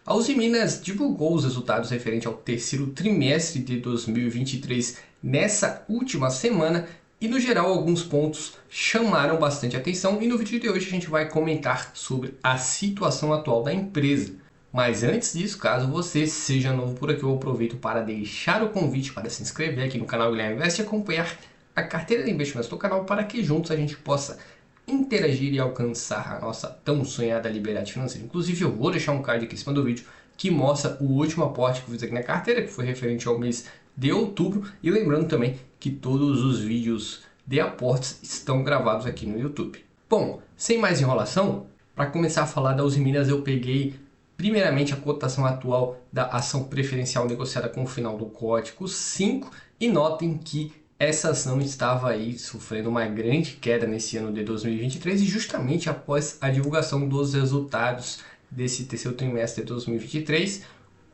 A Usiminas divulgou os resultados referentes ao terceiro trimestre de 2023 nessa última semana e, no geral, alguns pontos chamaram bastante atenção e no vídeo de hoje a gente vai comentar sobre a situação atual da empresa. Mas antes disso, caso você seja novo por aqui, eu aproveito para deixar o convite para se inscrever aqui no canal Guilherme Invest e acompanhar a carteira de investimentos do canal para que juntos a gente possa interagir e alcançar a nossa tão sonhada liberdade financeira. Inclusive eu vou deixar um card aqui em cima do vídeo que mostra o último aporte que eu fiz aqui na carteira, que foi referente ao mês de outubro, e lembrando também que todos os vídeos de aportes estão gravados aqui no YouTube. Bom, sem mais enrolação, para começar a falar da Usiminas, eu peguei primeiramente a cotação atual da ação preferencial negociada com o final do código 5 e notem que essa ação estava aí sofrendo uma grande queda nesse ano de 2023 e justamente após a divulgação dos resultados desse terceiro trimestre de 2023,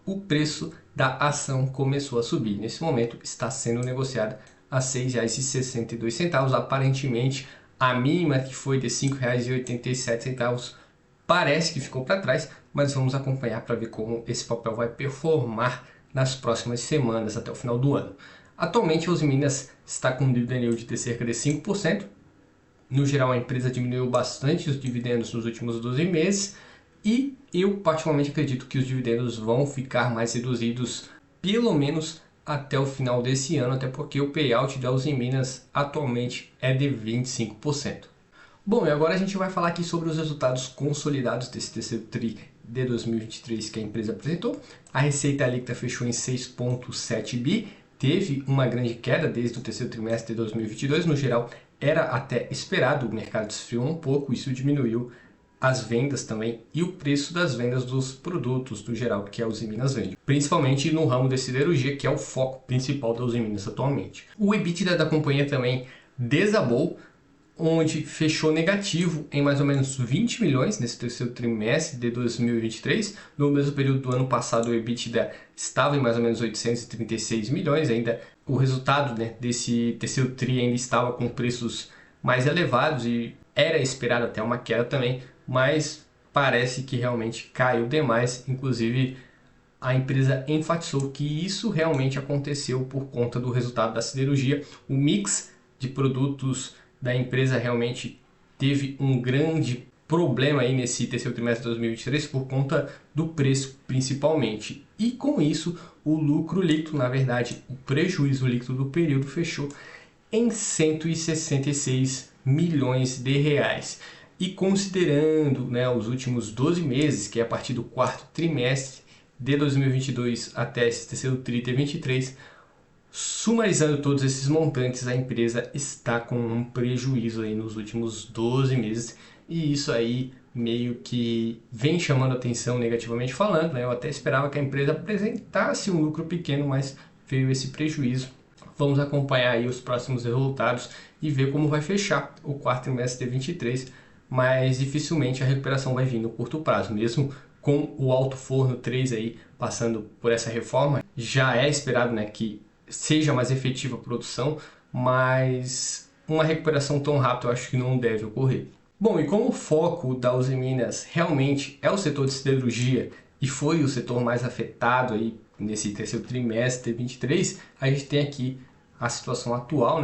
o preço da ação começou a subir. Nesse momento está sendo negociada a R$ 6,62. Aparentemente a mínima, que foi de R$ 5,87, parece que ficou para trás, mas vamos acompanhar para ver como esse papel vai performar nas próximas semanas até o final do ano. Atualmente, a Usiminas está com um dividend yield de cerca de 5%. No geral, a empresa diminuiu bastante os dividendos nos últimos 12 meses e eu particularmente acredito que os dividendos vão ficar mais reduzidos pelo menos até o final desse ano, até porque o payout da Usiminas atualmente é de 25%. Bom, e agora a gente vai falar aqui sobre os resultados consolidados desse terceiro tri de 2023 que a empresa apresentou. A receita líquida fechou em 6,7 bi. Teve uma grande queda desde o terceiro trimestre de 2022, no geral era até esperado, o mercado esfriou um pouco, isso diminuiu as vendas também e o preço das vendas dos produtos do geral que a Usiminas vende, principalmente no ramo de siderurgia, que é o foco principal da Usiminas atualmente. O EBITDA da companhia também desabou, onde fechou negativo em mais ou menos 20 milhões nesse terceiro trimestre de 2023. No mesmo período do ano passado, o EBITDA estava em mais ou menos 836 milhões. Ainda o resultado, desse terceiro tri ainda estava com preços mais elevados e era esperado até uma queda também, mas parece que realmente caiu demais. Inclusive, a empresa enfatizou que isso realmente aconteceu por conta do resultado da siderurgia. O mix de produtos da empresa realmente teve um grande problema aí nesse terceiro trimestre de 2023 por conta do preço principalmente. E com isso, o lucro líquido, na verdade, o prejuízo líquido do período fechou em 166 milhões de reais. E considerando os últimos 12 meses, que é a partir do quarto trimestre de 2022 até esse terceiro tri de 2023, sumarizando todos esses montantes, a empresa está com um prejuízo aí nos últimos 12 meses e isso aí meio que vem chamando atenção negativamente falando, Eu até esperava que a empresa apresentasse um lucro pequeno, mas veio esse prejuízo. Vamos acompanhar aí os próximos resultados e ver como vai fechar o quarto trimestre de 23, mas dificilmente a recuperação vai vir no curto prazo, mesmo com o Alto Forno 3 aí passando por essa reforma. Já é esperado que seja mais efetiva a produção, mas uma recuperação tão rápida eu acho que não deve ocorrer. Bom, e como o foco da Usiminas realmente é o setor de siderurgia e foi o setor mais afetado aí nesse terceiro trimestre de 23, a gente tem aqui a situação atual,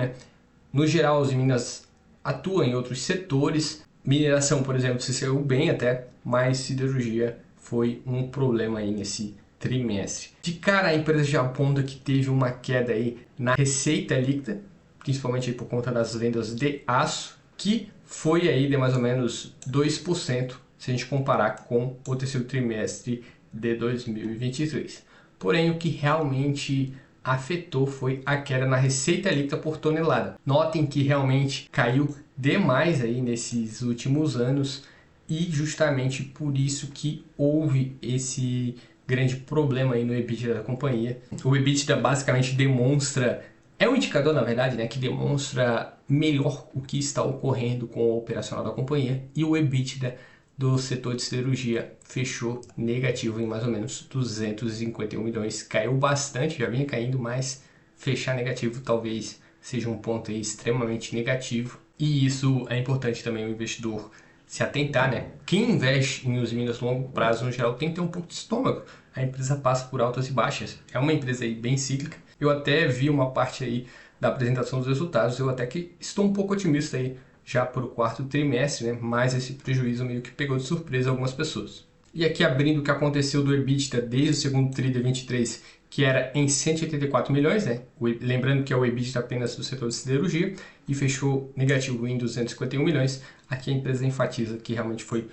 No geral, a Usiminas atua em outros setores, mineração, por exemplo, se saiu bem até, mas siderurgia foi um problema aí nesse trimestre. De cara, a empresa já aponta que teve uma queda aí na receita líquida, principalmente por conta das vendas de aço, que foi aí de mais ou menos 2% se a gente comparar com o terceiro trimestre de 2023. Porém, o que realmente afetou foi a queda na receita líquida por tonelada. Notem que realmente caiu demais aí nesses últimos anos e justamente por isso que houve esse grande problema aí no EBITDA da companhia. O EBITDA basicamente demonstra, é um indicador na verdade, que demonstra melhor o que está ocorrendo com o operacional da companhia, e o EBITDA do setor de siderurgia fechou negativo em mais ou menos 251 milhões. Caiu bastante, já vinha caindo, mas fechar negativo talvez seja um ponto aí extremamente negativo. E isso é importante também o investidor se atentar, né? Quem investe em Usiminas no longo prazo, no geral, tem que ter um pouco de estômago. A empresa passa por altas e baixas. É uma empresa aí bem cíclica. Eu até vi uma parte aí da apresentação dos resultados, eu até que estou um pouco otimista aí já para o quarto trimestre, né? Mas esse prejuízo meio que pegou de surpresa algumas pessoas. E aqui abrindo o que aconteceu do EBITDA desde o segundo TRI de 23, que era em 184 milhões, né? Lembrando que é o EBITDA apenas do setor de siderurgia, e fechou negativo em 251 milhões. Aqui a empresa enfatiza que realmente foi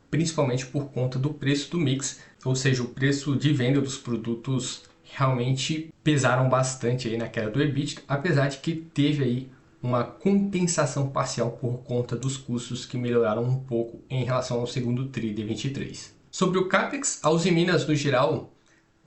principalmente por conta do preço do mix, ou seja, o preço de venda dos produtos realmente pesaram bastante aí na queda do EBITDA, apesar de que teve aí uma compensação parcial por conta dos custos que melhoraram um pouco em relação ao segundo TRI de 23. Sobre o CAPEX, a Usiminas, no geral,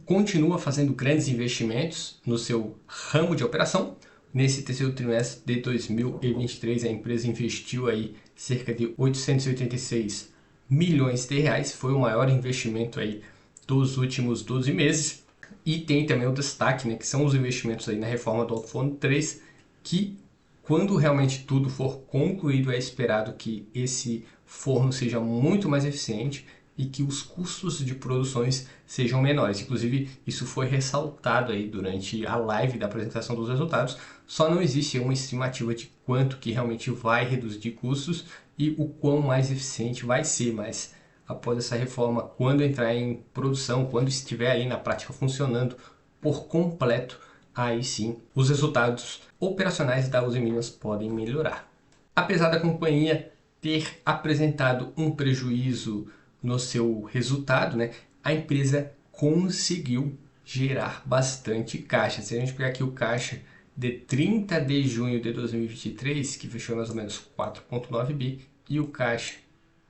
continua fazendo grandes investimentos no seu ramo de operação. Nesse terceiro trimestre de 2023, a empresa investiu aí cerca de 886 milhões de reais. Foi o maior investimento aí dos últimos 12 meses. E tem também o destaque, né, que são os investimentos aí na reforma do Alto Forno 3, que quando realmente tudo for concluído, é esperado que esse forno seja muito mais eficiente e que os custos de produções sejam menores. Inclusive, isso foi ressaltado aí durante a live da apresentação dos resultados. Só não existe uma estimativa de quanto que realmente vai reduzir de custos e o quão mais eficiente vai ser, mas após essa reforma, quando entrar em produção, quando estiver ali na prática funcionando por completo, aí sim os resultados operacionais da Usiminas podem melhorar. Apesar da companhia ter apresentado um prejuízo no seu resultado, né, a empresa conseguiu gerar bastante caixa. Se a gente pegar aqui o caixa de 30 de junho de 2023, que fechou mais ou menos 4,9 bi, e o caixa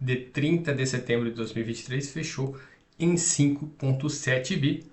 de 30 de setembro de 2023 fechou em 5,7 bi.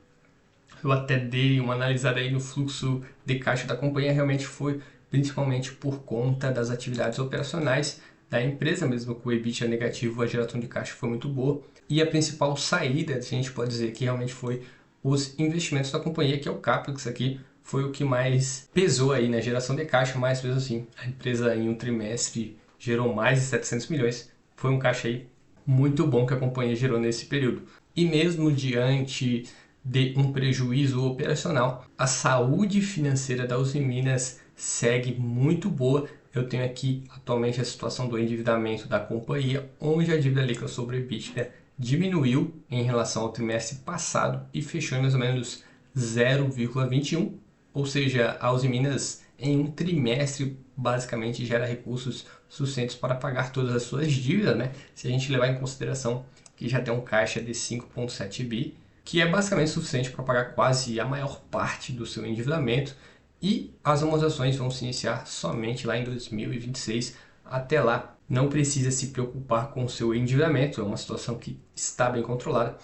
Eu até dei uma analisada aí no fluxo de caixa da companhia, realmente foi principalmente por conta das atividades operacionais da empresa, mesmo com o EBITDA negativo, a geração de caixa foi muito boa. E a principal saída, a gente pode dizer que realmente foi os investimentos da companhia, que é o CAPEX aqui, foi o que mais pesou aí na geração de caixa, mas mesmo assim, a empresa em um trimestre gerou mais de 700 milhões. Foi um caixa aí muito bom que a companhia gerou nesse período. E mesmo diante de um prejuízo operacional, a saúde financeira da Usiminas segue muito boa. Eu tenho aqui atualmente a situação do endividamento da companhia, onde a dívida líquida sobre EBITDA diminuiu em relação ao trimestre passado e fechou em mais ou menos 0,21, ou seja, a Usiminas em um trimestre basicamente gera recursos suficientes para pagar todas as suas dívidas, né? Se a gente levar em consideração que já tem um caixa de 5,7 bi, que é basicamente suficiente para pagar quase a maior parte do seu endividamento, e as amortizações vão se iniciar somente lá em 2026. Até lá, não precisa se preocupar com o seu endividamento, é uma situação que está bem controlada.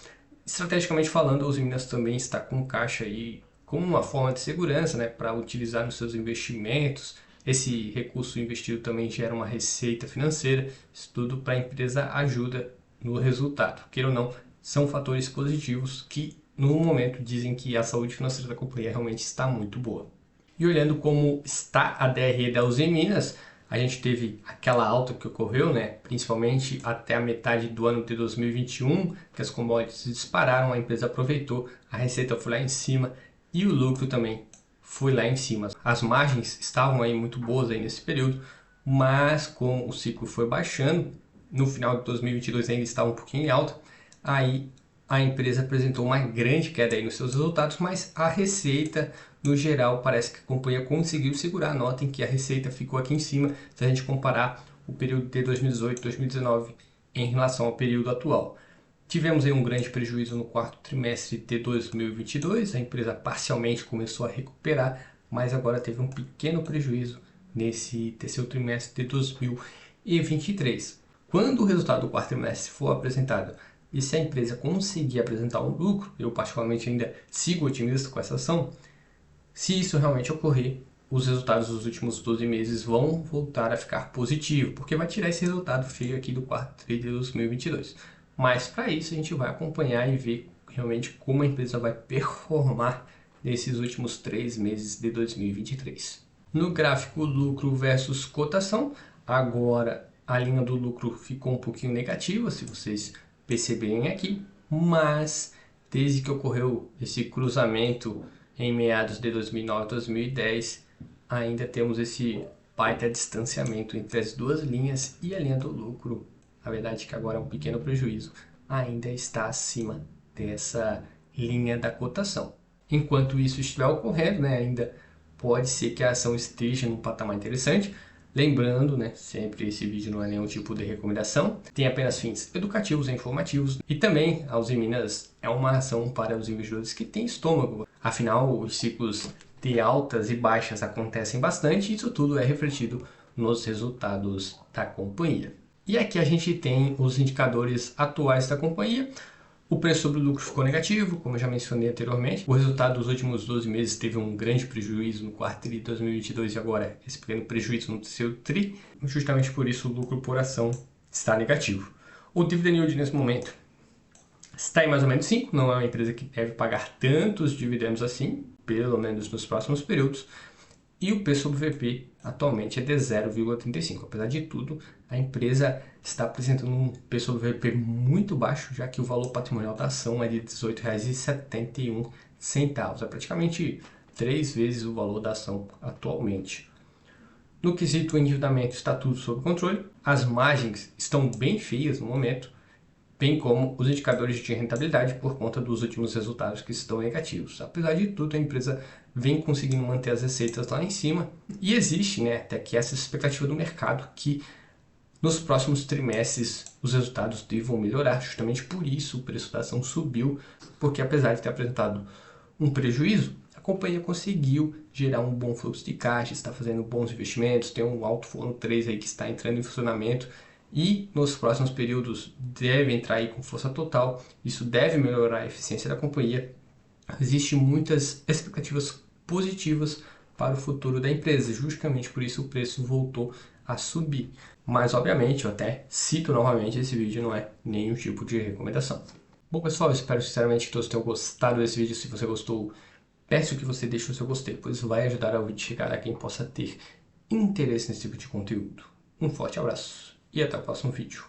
Estrategicamente falando, a Usiminas também está com caixa aí como uma forma de segurança, né, para utilizar nos seus investimentos. Esse recurso investido também gera uma receita financeira. Isso tudo para a empresa ajuda no resultado. Queira ou não, são fatores positivos que no momento dizem que a saúde financeira da companhia realmente está muito boa. E olhando como está a DRE da Usiminas, a gente teve aquela alta que ocorreu, né, principalmente até a metade do ano de 2021, que as commodities dispararam, a empresa aproveitou, a receita foi lá em cima e o lucro também foi lá em cima. As margens estavam aí muito boas aí nesse período, mas como o ciclo foi baixando, no final de 2022 ainda estava um pouquinho em alta, aí a empresa apresentou uma grande queda aí nos seus resultados, mas a receita, no geral, parece que a companhia conseguiu segurar. Notem que a receita ficou aqui em cima, se a gente comparar o período de 2018 e 2019 em relação ao período atual. Tivemos aí um grande prejuízo no quarto trimestre de 2022, a empresa parcialmente começou a recuperar, mas agora teve um pequeno prejuízo nesse terceiro trimestre de 2023. Quando o resultado do quarto trimestre for apresentado e se a empresa conseguir apresentar um lucro, eu particularmente ainda sigo otimista com essa ação, se isso realmente ocorrer, os resultados dos últimos 12 meses vão voltar a ficar positivos, porque vai tirar esse resultado feio aqui do quarto tri de 2022. Mas para isso a gente vai acompanhar e ver realmente como a empresa vai performar nesses últimos 3 meses de 2023. No gráfico lucro versus cotação, agora A linha do lucro ficou um pouquinho negativa, se vocês perceberem aqui, mas desde que ocorreu esse cruzamento em meados de 2009 e 2010, ainda temos esse baita distanciamento entre as duas linhas e a linha do lucro. A verdade é que agora é um pequeno prejuízo, ainda está acima dessa linha da cotação. Enquanto isso estiver ocorrendo, né, ainda pode ser que a ação esteja num patamar interessante. Lembrando, né, sempre esse vídeo não é nenhum tipo de recomendação, tem apenas fins educativos e informativos. E também a Uzi Minas é uma ação para os investidores que têm estômago. Afinal, os ciclos de altas e baixas acontecem bastante e isso tudo é refletido nos resultados da companhia. E aqui a gente tem os indicadores atuais da companhia. O preço sobre o lucro ficou negativo, como eu já mencionei anteriormente. O resultado dos últimos 12 meses teve um grande prejuízo no quarto tri de 2022 e agora esse pequeno prejuízo no terceiro tri. Justamente por isso o lucro por ação está negativo. O dividend yield nesse momento está em mais ou menos 5, não é uma empresa que deve pagar tantos dividendos assim, pelo menos nos próximos períodos. E o P sobre VP atualmente é de 0,35. Apesar de tudo, a empresa está apresentando um P sobre VP muito baixo, já que o valor patrimonial da ação é de R$ 18,71. É praticamente 3 vezes o valor da ação atualmente. No quesito endividamento está tudo sob controle. As margens estão bem feias no momento, bem como os indicadores de rentabilidade por conta dos últimos resultados que estão negativos. Apesar de tudo, a empresa vem conseguindo manter as receitas lá em cima e existe, né, até que essa expectativa do mercado que nos próximos trimestres os resultados devam melhorar. Justamente por isso o preço da ação subiu, porque apesar de ter apresentado um prejuízo, a companhia conseguiu gerar um bom fluxo de caixa, está fazendo bons investimentos, tem um alto forno 3 aí que está entrando em funcionamento e nos próximos períodos deve entrar aí com força total. Isso deve melhorar a eficiência da companhia. Existem muitas expectativas positivas para o futuro da empresa, justamente por isso o preço voltou a subir. Mas obviamente, eu até cito novamente, esse vídeo não é nenhum tipo de recomendação. Bom pessoal, eu espero sinceramente que todos tenham gostado desse vídeo. Se você gostou, peço que você deixe o seu gostei, pois vai ajudar ao vídeo chegar a quem possa ter interesse nesse tipo de conteúdo. Um forte abraço e até o próximo vídeo.